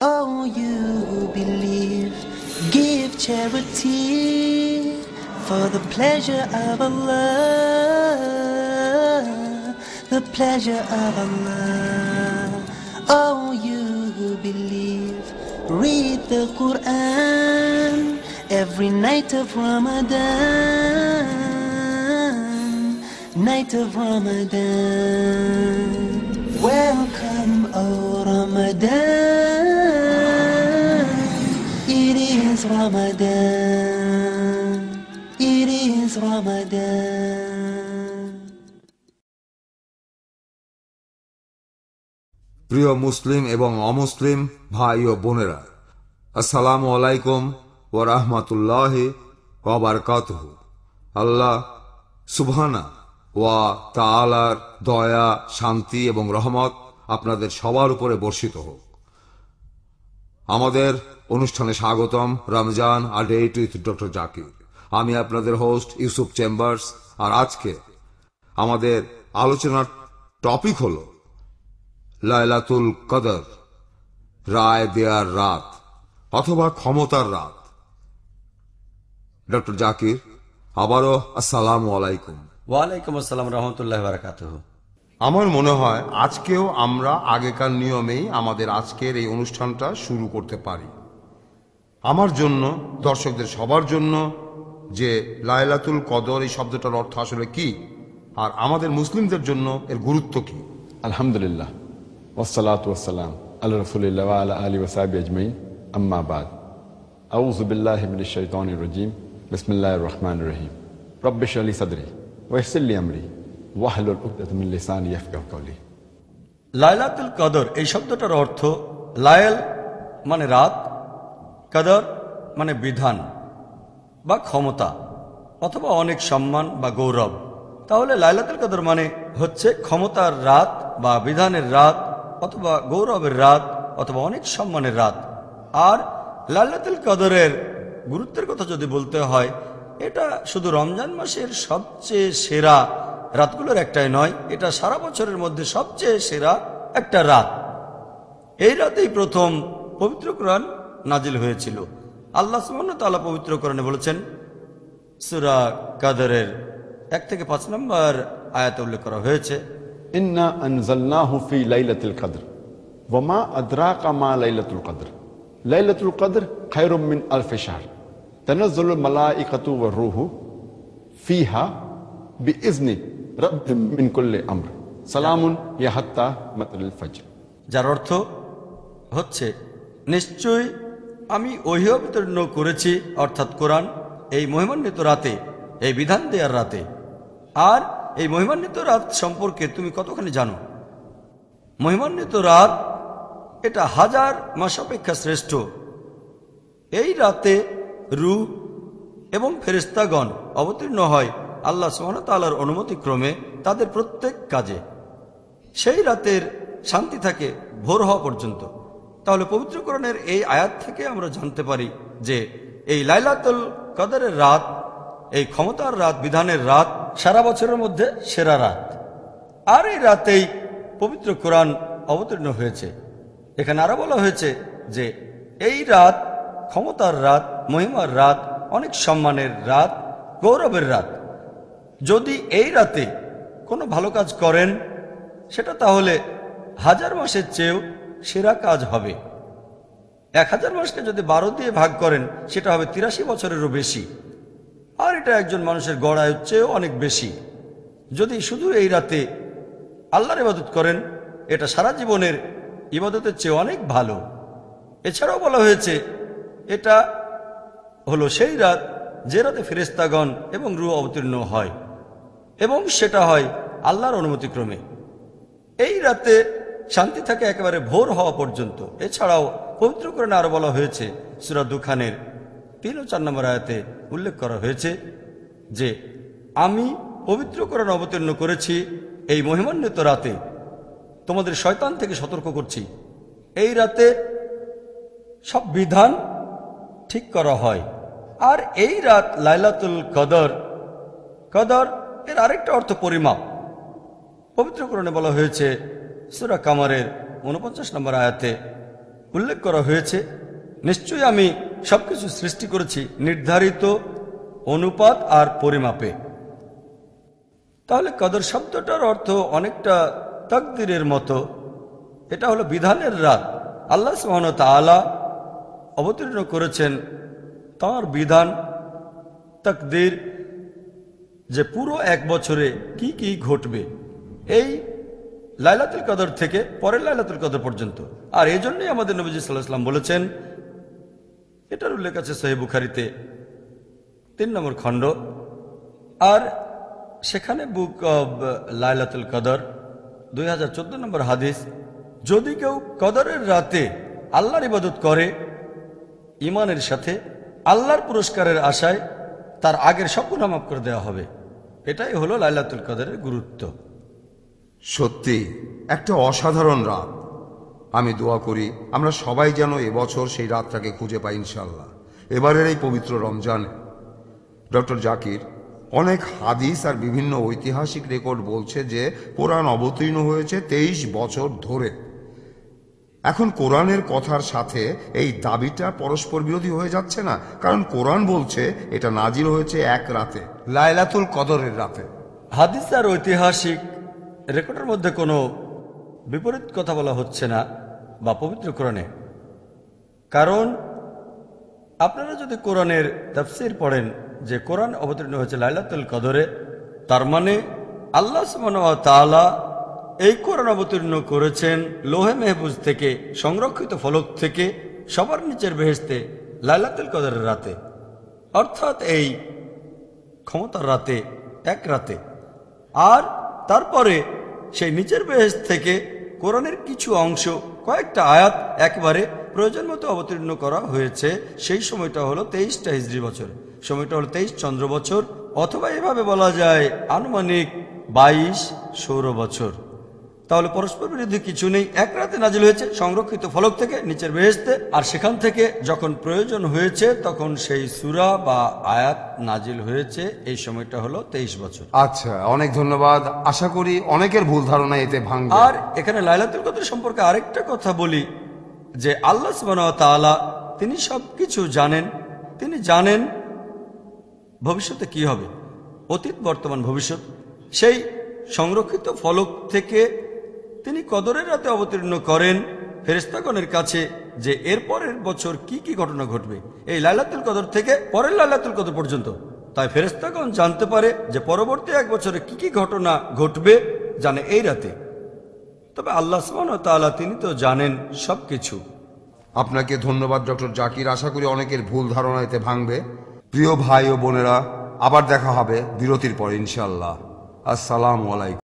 Oh, you who believe, give charity for the pleasure of Allah, the pleasure of Allah. Oh, you who believe, read the Quran every night of Ramadan, night of Ramadan. Welcome, O Ramadan. It is Ramadan. It is Ramadan. প্রিয় মুসলিম এবং অমুসলিম ভাই ও বোনেরা, আসসালামু আলাইকুম ওয়া রাহমাতুল্লাহি ওয়া বারাকাতুহু। আল্লাহ সুবহানাহু ওয়া তাআলার দয়া, শান্তি এবং রহমত আপনাদের সবার উপরে বর্ষিত হোক। আমাদের অনুষ্ঠানে স্বাগতম। Ramzan a date with doctor Zakir. আমি আপনাদের হোস্ট ইউসুফ চেম্বার্স। আর আজকে আমাদের আলোচনার টপিক হলো লাইলাতুল কদর, রায় দেয়ার রাত অথবা ক্ষমতার রাত। ডক্টর জাকির, আবারও আসসালামু আলাইকুম। ওয়ালাইকুম আসসালাম রহমতুল্লাহ বারাকাতুহু। আমার মনে হয় আজকেও আমরা আগেকার নিয়মেই আমাদের আজকের এই অনুষ্ঠানটা শুরু করতে পারি। আমার জন্য, দর্শকদের সবার জন্য, যে লাইলাতুল কদর এই শব্দটার অর্থ আসলে কি, আর আমাদের মুসলিমদের জন্য এর গুরুত্ব কি। আলহামদুলিল্লাহ, ওয়াসসালাতু ওয়াসসালাম আলা রাসূলিল্লাহ ওয়া আলা আলিহি ওয়া সাহবিহি আজমাইন, আম্মা বাদ। আউযু বিল্লাহি মিনাশ শাইতানির রাজীম। বিসমিল্লাহির রহমানির রহিম। রব্বি ইশরাহ লি সাদরি ওয়া ইয়াসসির লি আমরি ওয়াহলুল উকদাতাম মিন লিসানি ইয়াফকাহু কাওলি। লাইলাতুল কদর এই শব্দটার অর্থ, লায়ল মানে রাত, কদর মানে বিধান বা ক্ষমতা অথবা অনেক সম্মান বা গৌরব। তাহলে লাইলাতুল কদর মানে হচ্ছে ক্ষমতার রাত বা বিধানের রাত অথবা গৌরবের রাত অথবা অনেক সম্মানের রাত। আর লাইলাতুল কদরের গুরুত্বের কথা যদি বলতে হয়, এটা শুধু রমজান মাসের সবচেয়ে সেরা রাতগুলোর একটাই নয়, এটা সারা বছরের মধ্যে সবচেয়ে সেরা একটা রাত। এই রাতেই প্রথম পবিত্র কোরআন নাজিল হয়েছিল। আল্লাহ সুবহানাহু ওয়া তাআলা পবিত্র কোরআনে বলেছেন, সূরা কদরের 1 থেকে 5 নম্বর আয়াতে উল্লেখ করা হয়েছে, ইন্না আনজালনাহু ফি লাইলাতিল কদর ওয়া মা আদরাকা মা লাইলাতুল কদর লাইলাতুল কদর খায়রুম মিন আলফি শাহর তানাজ্জালুল মালাইকাতু ওয়ার রূহু ফিহা বিইজনি রাব্বিহিম মিন কুল্লি আমর সালামুন ইয়া হাত্তা মাতলাল ফজর। যার অর্থ হচ্ছে, নিশ্চয়ই আমি ওহী অবতীর্ণ করেছি, অর্থাৎ কোরআন, এই মহিমান্বিত রাতে, এই বিধান দেওয়ার রাতে। আর এই মহিমান্বিত রাত সম্পর্কে তুমি কতখানি জানো? মহিমান্বিত রাত এটা 1000 মাস অপেক্ষা শ্রেষ্ঠ। এই রাতে রূহ এবং ফেরেশতাগণ অবতীর্ণ হয় আল্লাহ সুবহানাহু ওয়া তাআলার অনুমতিক্রমে তাদের প্রত্যেক কাজে। সেই রাতের শান্তি থাকে ভোর হওয়া পর্যন্ত। তাহলে পবিত্র কোরআনের এই আয়াত থেকে আমরা জানতে পারি যে এই লাইলাতুল কদরের রাত, এই ক্ষমতার রাত, বিধানের রাত সারা বছরের মধ্যে সেরা রাত। আর এই রাতেই পবিত্র কোরআন অবতীর্ণ হয়েছে। এখানে আরো বলা হয়েছে যে এই রাত ক্ষমতার রাত, মহিমার রাত, অনেক সম্মানের রাত, গৌরবের রাত। যদি এই রাতে কোনো ভালো কাজ করেন, সেটা তাহলে 1000 মাসের চেয়েও সেরা কাজ হবে। 1000 মাসকে যদি 12 দিয়ে ভাগ করেন, সেটা হবে 83 বছরেরও বেশি। আর এটা একজন মানুষের গড় আয়ুর চেয়েও অনেক বেশি। যদি শুধু এই রাতে আল্লাহর ইবাদত করেন, এটা সারা জীবনের ইবাদতের চেয়ে অনেক ভালো। এছাড়াও বলা হয়েছে, এটা হলো সেই রাত যে রাতে ফেরেশতাগণ এবং রূহ অবতীর্ণ হয়, এবং সেটা হয় আল্লাহর অনুমতিক্রমে। এই রাতে শান্তি থাকে একেবারে ভোর হওয়া পর্যন্ত। এছাড়াও পবিত্র কোরআনে আরো বলা হয়েছে, সূরা দুখানের 3 ও 4 নম্বর আয়াতে উল্লেখ করা হয়েছে যে আমি পবিত্র কোরআন অবতীর্ণ করেছি এই মহিমান্বিত রাতে, তোমাদের শয়তান থেকে সতর্ক করছি। এই রাতে সব বিধান ঠিক করা হয়। আর এই রাত লাইলাতুল কদর, কদর এর আরেকটা অর্থ পরিমাপ। পবিত্র কোরআনে বলা হয়েছে সূরা কামারের 49 নম্বর আয়াতে, উল্লেখ করা হয়েছে, নিশ্চয়ই আমি সবকিছু সৃষ্টি করেছি নির্ধারিত অনুপাত আর পরিমাপে। তাহলে কদর শব্দটার অর্থ অনেকটা তাকদীরের মতো। এটা হলো বিধানের রাত। আল্লাহ সুবহানাহু ওয়া তাআলা অবতীর্ণ করেছেন তাঁর বিধান, তাকদীর, যে পুরো এক বছরে কি কি ঘটবে এই লাইলাতুল কদর থেকে পরের লাইলাতুল কদর পর্যন্ত। আর এই জন্যই আমাদের নবীজি সাল্লাল্লাহু আলাইহি ওয়াসাল্লাম বলেছেন, এটার উল্লেখ আছে সহিহ বুখারীতে 3 নম্বর খণ্ড, আর সেখানে বুক অব লাইলাতুল কদর 2014 নম্বর হাদিস, যদি কেউ কদরের রাতে আল্লাহর ইবাদত করে ঈমানের সাথে আল্লাহর পুরস্কারের আশায়, তার আগের সব গুনাহ মাফ করে দেওয়া হবে। এটাই হলো লাইলাতুল কদরের গুরুত্ব। সত্যি একটা অসাধারণ রাত। আমি দোয়া করি আমরা সবাই যেন এবছর সেই রাতটাকে খুঁজে পাই ইনশাআল্লাহ, এবারের এই পবিত্র রমজানে। ডক্টর জাকির, অনেক হাদিস আর বিভিন্ন ঐতিহাসিক রেকর্ড বলছে যে কোরআন অবতীর্ণ হয়েছে 23 বছর ধরে। এখন কোরআনের কথার সাথে এই দাবিটা পরস্পর বিরোধী হয়ে যাচ্ছে না? কারণ কোরআন বলছে এটা নাজিল হয়েছে এক রাতে, লাইলাতুল কদরের রাতে। হাদিস আর ঐতিহাসিক রেকর্ডের মধ্যে কোনো বিপরীত কথা বলা হচ্ছে না বা পবিত্র কোরআনে। কারণ আপনারা যদি কোরআনের তাফসীর পড়েন যে কোরআন অবতীর্ণ হয়েছে লাইলাতুল কদরে, তার মানে আল্লাহ সুবহানাহু ওয়া তাআলা এই কোরআন অবতীর্ণ করেছেন লোহে মেহফুজ থেকে, সংরক্ষিত ফলক থেকে, সবার নিচের বেহেশতে লাইলাতুল কদরের রাতে, অর্থাৎ এই ক্ষমতার রাতে, এক রাতে। আর তারপরে সেই নিচের বেহেশত থেকে কোরআনের কিছু অংশ, কয়েকটা আয়াত একেবারে প্রয়োজন মতো অবতীর্ণ করা হয়েছে। সেই সময়টা হলো 23টা হিজরি বছর, সময়টা হলো 23 চন্দ্র বছর, অথবা এভাবে বলা যায় আনুমানিক 22 সৌর বছর। তাহলে পরস্পর বিরোধী কিছু নেই। এক রাতে নাজিল হয়েছে সংরক্ষিত ফলক থেকে নিচের বেহেশতে, আর সেখান থেকে যখন প্রয়োজন হয়েছে তখন সেই সূরা বা আয়াত নাজিল হয়েছে। এই সময়টা হলো 23 বছর। আচ্ছা, অনেক ধন্যবাদ। আশা করি অনেকের ভুল ধারণা এতে ভাঙবে। আর এখানে লাইলাতুল কদর সম্পর্কে আরেকটা কথা বলি, যে আল্লাহ সুবহানাহু ওয়া তাআলা তিনি সবকিছু জানেন। তিনি জানেন ভবিষ্যতে কি হবে, অতীত, বর্তমান, ভবিষ্যৎ। সেই সংরক্ষিত ফলক থেকে তিনি কদরের রাতে অবতীর্ণ করেন ফেরেশতাগণের কাছে যে এর পরের বছর কি কি ঘটনা ঘটবে, এই লাইলাতুল কদর থেকে পরের লাইলাতুল কদর পর্যন্ত। তাই ফেরেশতাগণ জানতে পারে যে পরবর্তী এক বছরে কি কি ঘটনা ঘটবে, জানে এই রাতে। তবে আল্লাহ সুবহানাহু ওয়া তাআলা তিনি তো জানেন সবকিছু। আপনাকে ধন্যবাদ ডক্টর জাকির। আশা করি অনেকের ভুল ধারণা এতে ভাঙবে। প্রিয় ভাই ও বোনেরা, আবার দেখা হবে বিরতির পর ইনশাআল্লাহ। আসসালামু আলাইকুম।